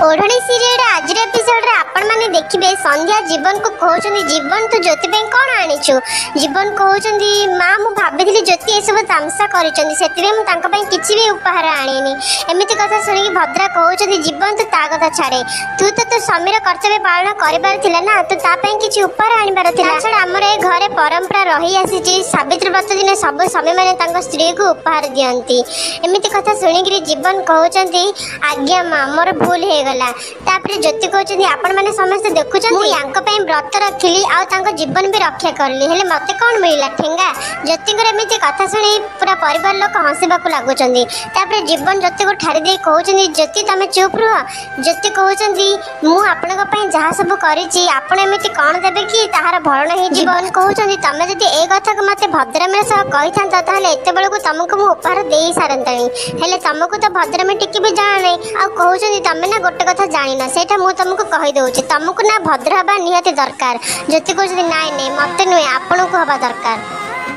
ओढ़णी serial आज episode आपण मैंने देखिए संध्या जीवन को कहते जीवन तू ज्योति कौन आनीचु जीवन कहते माँ मुझे भाभी ज्योति ये सब तामसा कर किसी भी उपहार आनी एमती कथा शुणी भद्रा कहते जीवन तू ता कथा छाड़े तू तो स्वामीर कर्तव्य पालन कर ना तू तापाई किसी उपहार आनबार छड़ा आमर ए घरे परंपरा रही आसी सावित्री व्रत दिन सब स्वामी मैंने स्त्री को उपहार दिखती एमती कथा शुणिक जीवन कहते आज्ञा माँ मोर भूल हो गला तापर ज्योति कहते आपण मैंने समस्त देखुं मुझे व्रत रखिली आउ जीवन भी रक्षा करली हेले मते कौन मिलला ठेंगा ज्योति एमती कथा शुणी पूरा परिवार लोक हसवाक लगुच जीवन ज्योति को ठारी दे कहते ज्योति तुम चुप रुह ज्योति कहते मुझे जहाँ सब करमती कौन देवे कि ताहार भरण हो जीवन कहते तुम जब ए कथा को मत भद्रम सह कही था एत बेलू तुमको मुझे उपहार दे सारता हेले तुमको तो भद्रम टिके भी जाना नहीं आ कहते तुम ना गोटे कथा जान से तुमको कहीदे तुमको ना भद्र हवा निहाती दरकार ज्योति कहते नाई नहीं मत नुहे आपण को हवा दरकार।